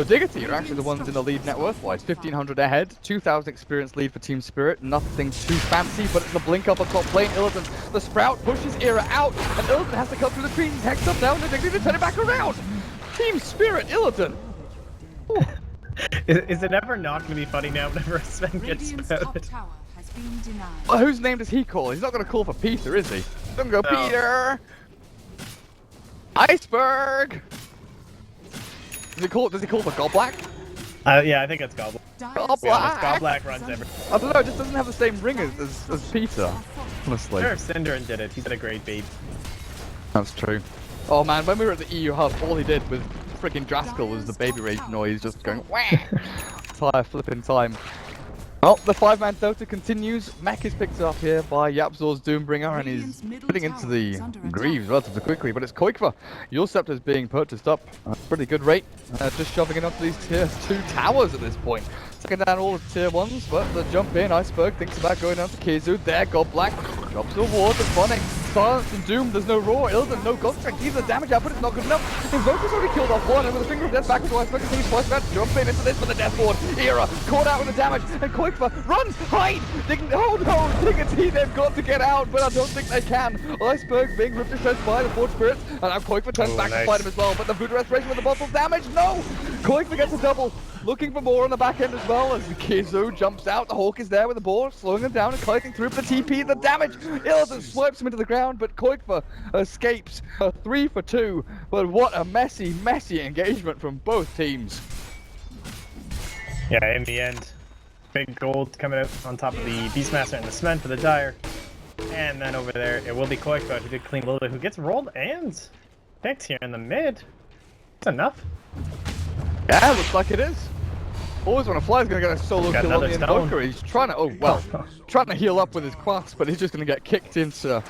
Diggity are actually the ones in the lead net worth-wise. 1,500 ahead, 2,000 experience lead for Team Spirit. Nothing too fancy, but it's the blink up on top lane. Illidan, the Sprout pushes Era out, and Illidan has to cut through the trees. He's hexed up now, and Diggity to turn it back around. Team Spirit, Illidan. Is it ever not going to be funny now whenever Sven gets sprouted? Well, whose name does he call? He's not going to call for Peter, is he? Don't go, no. Peter! Iceberg! Does he call for Godblack? Yeah, I think it's Godblack. Godblack runs everything. I don't know, it just doesn't have the same ring as Peter, honestly. Sure, if Cinderin did it, he's had a great beat. That's true. Oh man, when we were at the EU hub, all he did with freaking Draskell was the baby rage noise, just going wah! Entire flipping time. Well, the 5-man Dota continues. Mech is picked up here by Yapzor's Doombringer, and he's putting into the Greaves relatively quickly, but it's Koikva. Your Scepter is being purchased up at a pretty good rate, just shoving it onto these tier 2 towers at this point. Taking down all the tier 1s, but the jump in, Iceberg thinks about going down to Kizu. There, Godblack drops the ward, the Phonic. Silence and Doom, there's no Roar, Illidan, no God Strength, either the damage output is not good enough. Invoker's already killed off one, and with a finger of death back into Iceberg, he's twice about to jump in into this for the death ward. Era caught out with the damage, and Koikva, run, hide! Oh no, Diggity, they've got to get out, but I don't think they can. Iceberg being ripped to shreds by the Forge Spirits, and now Koikva turns back to fight him as well, but the Voodoo Restoration with the bottle damage, no! Koikva gets a double, looking for more on the back end as well, as the Kizu jumps out, the Hawk is there with the ball, slowing him down and clicking through for the TP, the damage! Illidan swipes him into the ground, but Koikva escapes a 3 for 2, but what a messy engagement from both teams. Yeah, in the end, big gold coming out on top of the Beastmaster and the Sven for the Dire. And then over there, it will be Koikva who did clean Lila, who gets rolled and picked here in the mid. That's enough. Yeah, looks like it is. Always when a fly's gonna get a solo kill on the Invoker, he's trying to, trying to heal up with his quasts, but he's just gonna get kicked into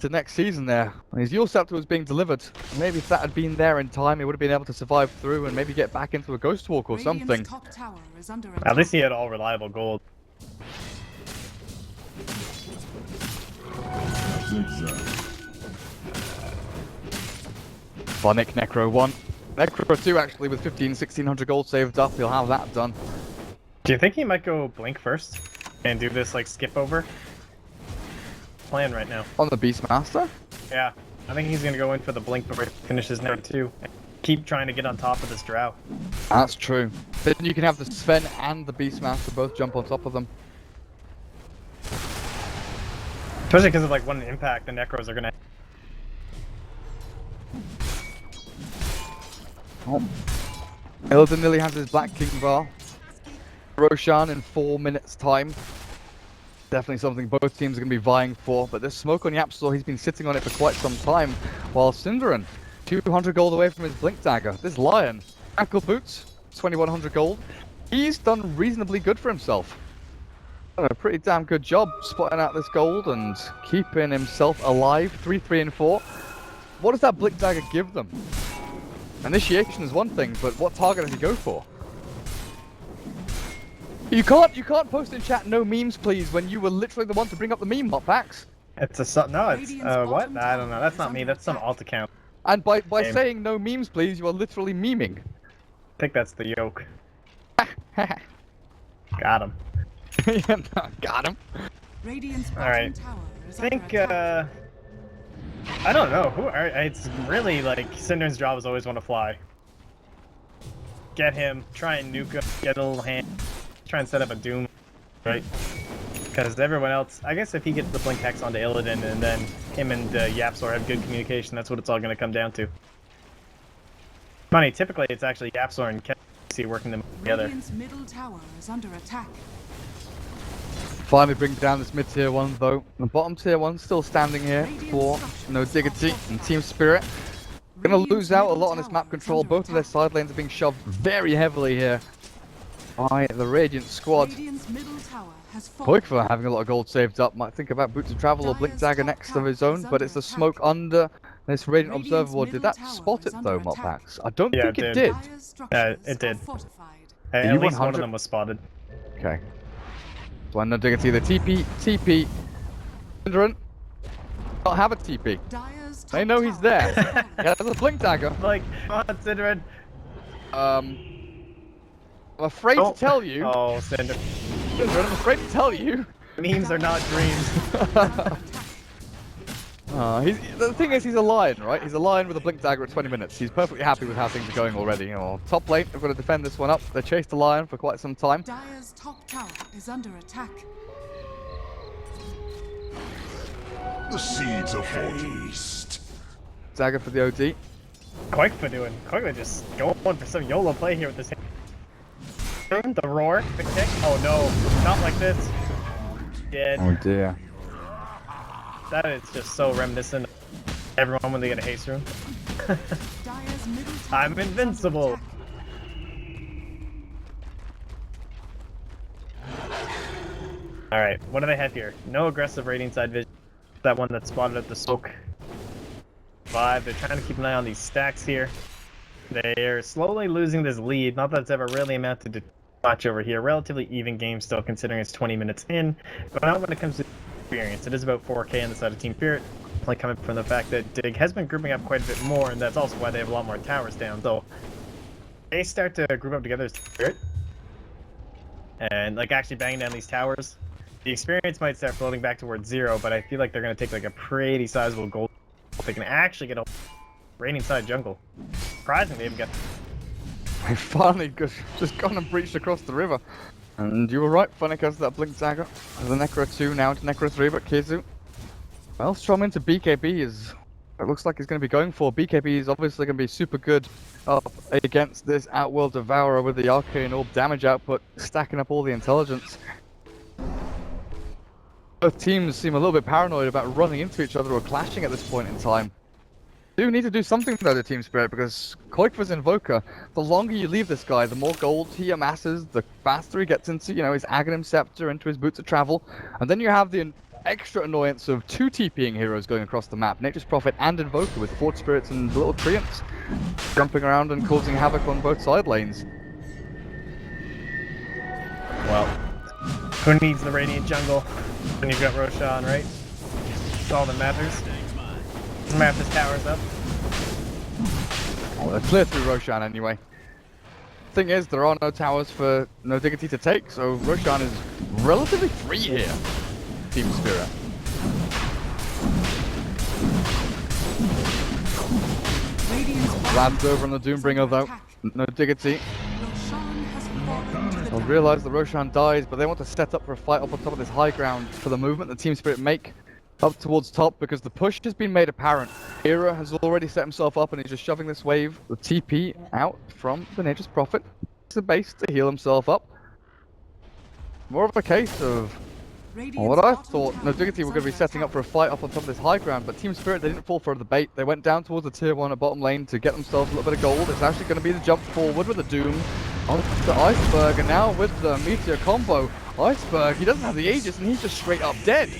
next season there. His Yule Scepter was being delivered. Maybe if that had been there in time, he would have been able to survive through and maybe get back into a Ghost Walk or something. At least he had all reliable gold. Phonic Necro 1. Necro 2 actually with 1600 gold saved up, he'll have that done. Do you think he might go Blink first and do this like skip over? Plan right now. On the Beastmaster? Yeah, I think he's gonna go in for the Blink before he finishes Necro 2. Keep trying to get on top of this Drow. That's true. Then you can have the Sven and the Beastmaster both jump on top of them. Especially because of like one impact the Necros are gonna. Oh. Illidan nearly has his Black King bar. Roshan in 4 minutes time. Definitely something both teams are going to be vying for, but this smoke on YapzOr, he's been sitting on it for quite some time, while Cinderin, 200 gold away from his Blink Dagger. This Lion, ankle boots, 2100 gold. He's done reasonably good for himself. Done a pretty damn good job spotting out this gold and keeping himself alive, 3, 3, and 4. What does that Blink Dagger give them? Initiation is one thing, but what target does he go for? You can't post in chat no memes please when you were literally the one to bring up the meme, Hotpacks. It's no, it's what? I don't know. That's not me. That's some alt account. And by saying no memes please, you are literally memeing. I think that's the yoke. Got him. Yeah, got him. All right. I think I don't know who. It's really like Cinderin's job is always want to fly. Get him. Try and nuke him. Get a little hand. Try and set up a Doom, right? Because everyone else, I guess if he gets the Blink Hex onto Illidan and then him and YapzOr have good communication, that's what it's all going to come down to. Funny, typically it's actually YapzOr and Casey working them together. Radiant's middle tower is under attack. Finally bring down this mid-tier one though. The bottom tier one still standing here for Diggity and Team Spirit. Gonna lose out a lot on this map control. Both of their side lanes are being shoved very heavily here by the Radiant squad. Qualifier having a lot of gold saved up. Might think about Boots of Travel or Blink Dagger next of his own, but it's the smoke under this Radiant Observer Ward. Did that spot it though, Mopmax? I don't think it did. It did. At least one of them was spotted. Okay. So I know Diggity, the TP. Cinderin. Not have a TP. They know he's there. He has a Blink Dagger. Like, come on, Cinderin. I'm afraid to tell you. Oh, Cinderin. I'm afraid to tell you. Memes are not dreams. The thing is, he's a Lion, right? He's a Lion with a Blink Dagger at 20 minutes. He's perfectly happy with how things are going already. You know, top lane, they've got to defend this one up. They chased the Lion for quite some time. Dire's top tower is under attack. The seeds are for feast. Dagger for the OD. Qualifier just going for some YOLO play here with this. The roar, the kick. Oh no, not like this. Dead. Oh dear. That is just so reminiscent of everyone when they get a haste room. I'm invincible. Alright, what do they have here? No aggressive raiding side vision. That one that spotted at the smoke. 5. They're trying to keep an eye on these stacks here. They're slowly losing this lead. Not that it's ever really amounted to much over here. Relatively even game still, considering it's 20 minutes in. But not when it comes to experience. It is about 4k on the side of Team Spirit. Like coming from the fact that DiG has been grouping up quite a bit more, and that's also why they have a lot more towers down. So they start to group up together as Spirit and like actually banging down these towers. The experience might start floating back towards 0, but I feel like they're going to take like a pretty sizable goal if they can actually get a raining side jungle. Surprisingly, they even got. They finally just gone and breached across the river. And you were right, Phonic has that Blink Dagger. The Necro 2 now into Necro 3, but Kizu. Well, Strom into BKB is. It looks like he's going to be going for. BKB is obviously going to be super good up against this Outworld Devourer with the Arcane Orb damage output, stacking up all the intelligence. Both teams seem a little bit paranoid about running into each other or clashing at this point in time. Do need to do something though, the Team Spirit, because Qualiquier's Invoker, the longer you leave this guy, the more gold he amasses, the faster he gets into, you know, his Aghanim Scepter, into his Boots of Travel, and then you have the extra annoyance of 2 TPing heroes going across the map, Nature's Prophet and Invoker, with Forge Spirits and little Treants jumping around and causing havoc on both side lanes. Well, who needs the Radiant Jungle when you've got Roshan, right? That's all that matters. Let's map his towers up. Well, they're clear through Roshan anyway. Thing is, there are no towers for no Diggity to take, so Roshan is relatively free here. Team Spirit. Lads over on the Doombringer though. No Diggity. They'll realise that Roshan dies, but they want to set up for a fight up on top of this high ground for the movement the Team Spirit make up towards top, because the push has been made apparent. Era has already set himself up and he's just shoving this wave with TP out from the Nature's Prophet to the base to heal himself up. More of a case of what I thought no Diggity were going to be setting up for a fight up on top of this high ground, but Team Spirit, they didn't fall for the bait. They went down towards the tier 1 at bottom lane to get themselves a little bit of gold. It's actually going to be the jump forward with the Doom onto the Iceberg, and now with the Meteor combo, Iceberg, he doesn't have the Aegis and he's just straight up dead.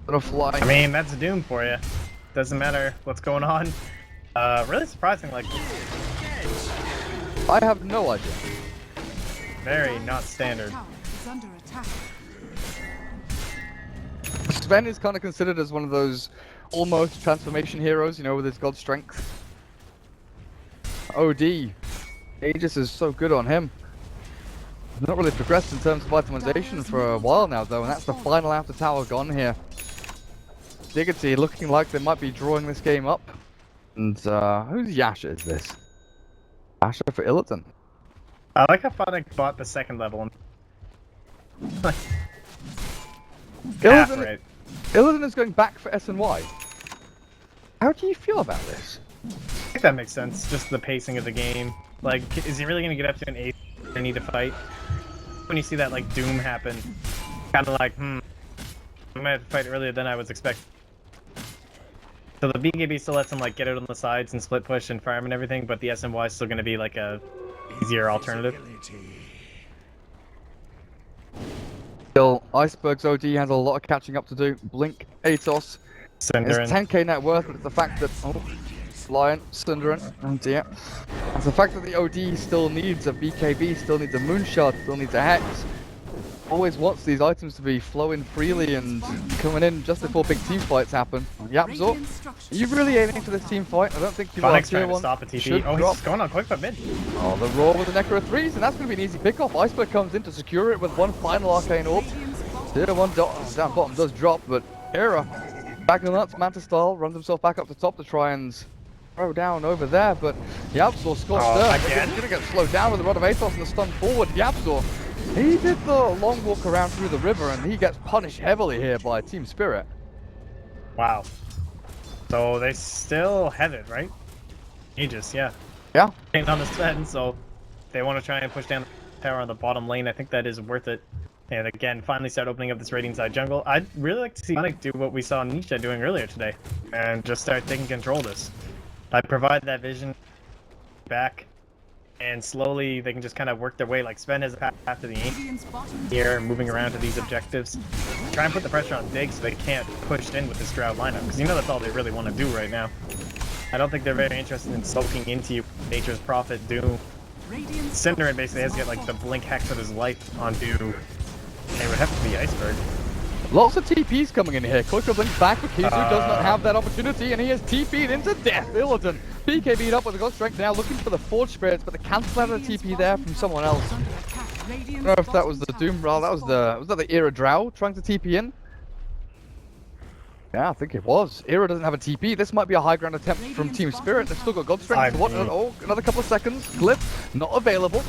Gonna fly. I mean, that's Doom for you. Doesn't matter what's going on. Really surprising, like, I have no idea. very not standard. Sven is kind of considered as one of those almost transformation heroes, you know, with his god strength. OD, Aegis is so good on him. Not really progressed in terms of itemization for a while now though, and that's the final after tower gone here. Diggity looking like they might be drawing this game up. And whose Yasha is this? Yasha for Illiton. I like how fun I bought the second level. Illiton, Illiton is going back for S&Y. How do you feel about this? I think that makes sense. Just the pacing of the game. Like, is he really going to get up to an 8 or need to fight? When you see that, like, Doom happen, kind of like, I might have to fight earlier than I was expecting. So the BKB still lets him, like, get out on the sides and split push and farm and everything, but the SMY is still going to be, like, a easier alternative. Still, Iceberg's OD has a lot of catching up to do. Blink, Atos, Synderen. it's 10k net worth, but it's the fact that Lion, Synderen, oh dear. It's the fact that the OD still needs a BKB, still needs a Moonshot, still needs a Hex. Always wants these items to be flowing freely and coming in just before big team fights happen. Yapzor, are you really aiming for this team fight? I don't think you are. Trying to stop a TP. Oh, he's going on quick but mid. Oh, the roar with the Necro 3s, and that's going to be an easy pick-off. Iceberg comes in to secure it with one final Arcane Orb. Tier 1 down bottom does drop, but Era, back in the nuts, Manta style, runs himself back up the top to try and throw down over there, but Yapzor scorched there. He's going to get slowed down with the Rod of Atos and the stun forward. Yapzor, he did the long walk around through the river, and he gets punished heavily here by Team Spirit. Wow. So they still have it, right? Aegis, yeah. Yeah. Ain't on the Sven, so they want to try and push down the tower on the bottom lane. I think that is worth it. And again, finally start opening up this raiding side jungle. I'd really like to see Sonic do what we saw Nisha doing earlier today, and just start taking control of this. I provide that vision back, and slowly they can just kind of work their way. Like Sven has a path to the aim here, moving around to these objectives. Try and put the pressure on Dig so they can't push in with this Drow lineup, because you know that's all they really want to do right now. I don't think they're very interested in soaking into you. Nature's Prophet, Doom. Synderen basically has to get like the blink hex of his life onto, it would have to be Iceberg. Lots of TPs coming in here. Koiko blinks back, but Kizu does not have that opportunity, and he is TP'd into death. Illiton, BKB'd up with the God Strength now, looking for the Forge Spirits, but they cancel out a TP there from someone else. I don't know if that was the Doom Brawl, was that the Era Drow trying to TP in? Yeah, I think it was. Era doesn't have a TP. This might be a high ground attempt from Team Spirit. They've still got God Strength. So what? Oh, another couple of seconds. Glyph, not available.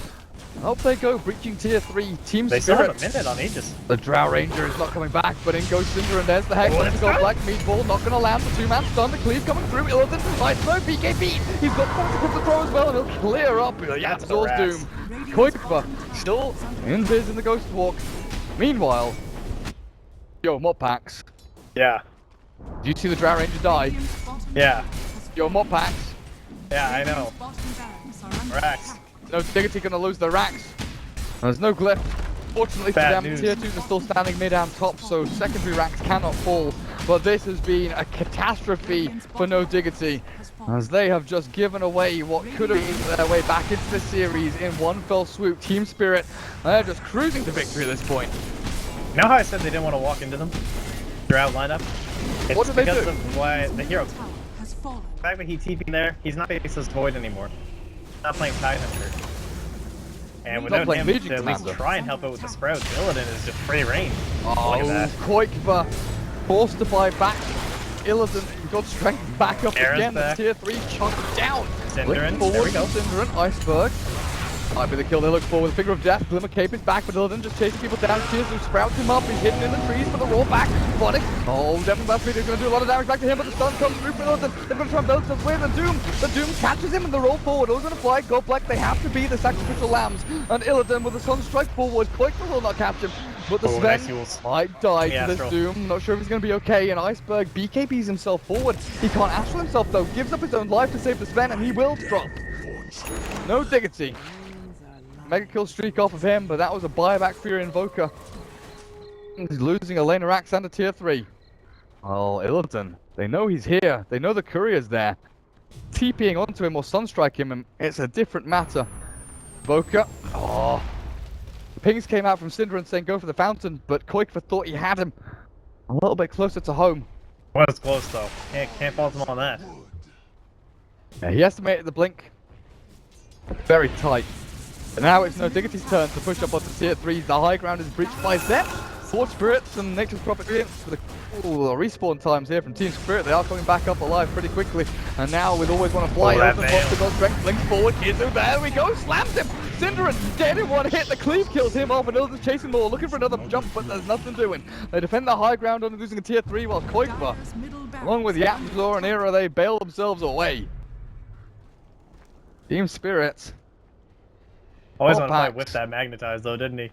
Up they go, breaching tier 3, Team Spirit. They still have a minute on Aegis. The Drow Ranger is not coming back, but in goes Cinder, and there's the Hex. Let's go Black Meatball, not going to land. The two-man stun, the cleave coming through. Illiton fights no BKB. He's got one to throw as well, and he'll clear up. Yapzor's Doom. Koikva still in biz in the Ghost Walk. Meanwhile, yo, mod packs. Yeah. Do you see the Drow Ranger die? Yeah. Yo, mod packs. Yeah, I know. Rax. No Diggity gonna lose the racks. There's no glyph. Fortunately for them, tier 2s are still standing mid and top, so secondary racks cannot fall. But this has been a catastrophe for no Diggity, as they have just given away what could have been their way back into the series in one fell swoop. Team Spirit, they're just cruising to victory at this point. You know how I said they didn't want to walk into them? They're out lineup. It's What did they because do? of why the hero. Tower has fallen. The fact that he TP'd there, he's not Faceless Void anymore. He's not playing Tide Hunter. And without playing him Legion to at least Commander. try and help out with the Sprouts, Illidan is just free reign. Look Oh, at that. Koikva forced to buy back. Illidan got strength back up Aaron's again. back. The tier 3 chunked down. Synderen, Link there forward we go. from Synderen, Iceberg. Might be the kill they look for with Finger of Death. Glimmer Cape is back, but Illidan just chasing people down. Tears of sprouts him up. He's hidden in the trees, but the roar back. Phonic. Oh, Devon Buffy is going to do a lot of damage back to him, but the stun comes through for Illidan. They're going to try and build some way. The Doom catches him in the roll forward. All's going to fly. Go Black. They have to be the sacrificial lambs. And Illidan with the sun strike forward. Quake will not catch him. But the Oh, Sven nice heals. might die Yeah, to this Astral. Doom. Not sure if he's going to be okay. And Iceberg BKBs himself forward. He can't astral himself though. Gives up his own life to save the Sven, and he will drop. No Diggity. Mega kill streak off of him, but that was a buyback for your Invoker. He's losing a laner axe and a tier 3. Oh, Illidan. They know he's here. They know the courier's there. TPing onto him or sunstrike him, and it's a different matter. Invoker. Oh. The pings came out from Synderen saying go for the fountain, but Koikva thought he had him. A little bit closer to home. Was close though. Can't fault him on that. Yeah, he estimated the blink. Very tight. And now it's no Diggity's turn to push up onto tier 3. The high ground is breached by Zep. Sword Spirits and Nature's Prophet for the respawn times here from Team Spirit. They are coming back up alive pretty quickly. And now with Always Want to Fly, that Elton nail. wants to go strength, blinks forward. Kizu, there we go, slams him! Synderen getting one hit, the cleave kills him off, and Illidan's chasing more, looking for another jump, but there's nothing doing. They defend the high ground on losing a tier 3, while Koikva, Dire's middle along with barracks Yapzor and Era, they bail themselves away. Team Spirit. Always Oh, wanted to play packed. with that magnetized though, didn't he?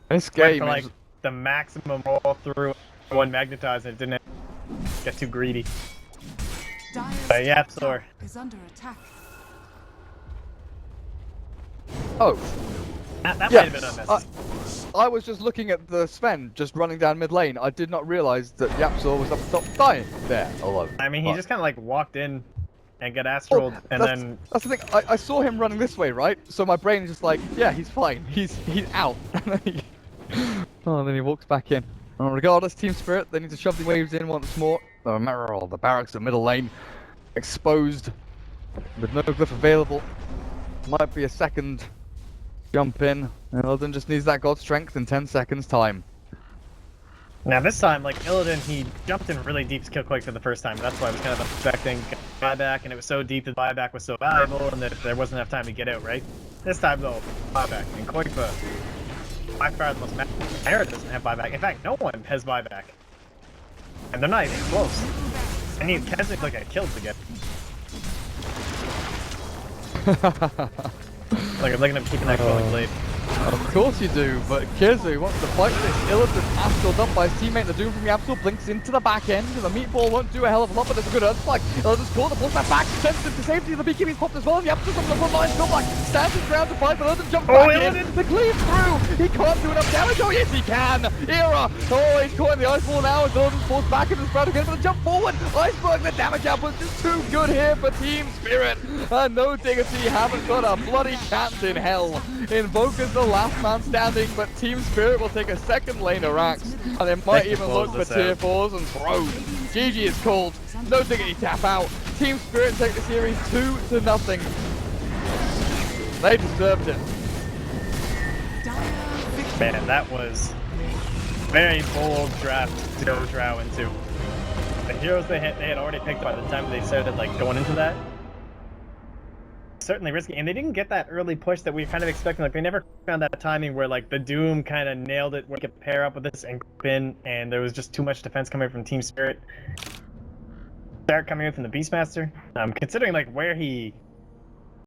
This Went game for like is... the maximum roll through one magnetized and it didn't get too greedy. Dire's Yeah, top Thor. tower is under attack. Oh, That might yeah. have been unnecessary. I was just looking at the Sven just running down mid lane. I did not realize that Yapzor was up top dying there alone. I mean, he But- just kind of like walked in and got astraled, and that's, then that's the thing. I saw him running this way, right? So my brain is just like, yeah, he's fine. He's out. And then he walks back in. Regardless, Team Spirit, they need to shove the waves in once more. The barracks, the middle lane, exposed with no glyph available. Might be a second jump in. And Illidan just needs that god strength in 10 seconds time. now this time, like Illidan, he jumped in really deep to kill Quake for the first time. That's why I was kind of expecting buyback, and it was so deep that buyback was so valuable, and that there wasn't enough time to get out, right? This time though, buyback and Quake by far the most Era doesn't have buyback. In fact, no one has buyback, and they're not even close. I need Keswick like a kill to get. Like I'm looking at keeping that glowing blade. Of course you do, but Kizu wants to fight this. Illidan astraled up by his teammate. The Doom from Yapzor blinks into the back end. The meatball won't do a hell of a lot, but it's a good earth spike. Illidan's caught, the push that back, sends him to safety. The BKB's popped as well. Yapzor's on the front line. Still like stands his ground to fight, but Illidan jumps back in. The cleave through. He can't do enough damage. Oh yes, he can. Era. Oh, he's caught in the ice wall now. As Illidan's forced back into the sprout again, but the jump forward. Iceberg, the damage output is just too good here for Team Spirit. And no Diggity haven't got a bloody chance in hell. Invoker's the last man standing, but Team Spirit will take a second laner axe, and they might They can even look close for this tier out. 4s and throws. GG is called. No Diggity tap out. Team Spirit take the series 2-0. They deserved it. Dire victory. Man, that was very bold draft to go drow into. The heroes they had already picked by the time they started like going into that. Certainly risky, and they didn't get that early push that we were kind of expecting. Like they never found that timing where like the Doom kind of nailed it, where he could pair up with this and spin, and there was just too much defense coming from Team Spirit. Start coming in from the Beastmaster. Considering like where he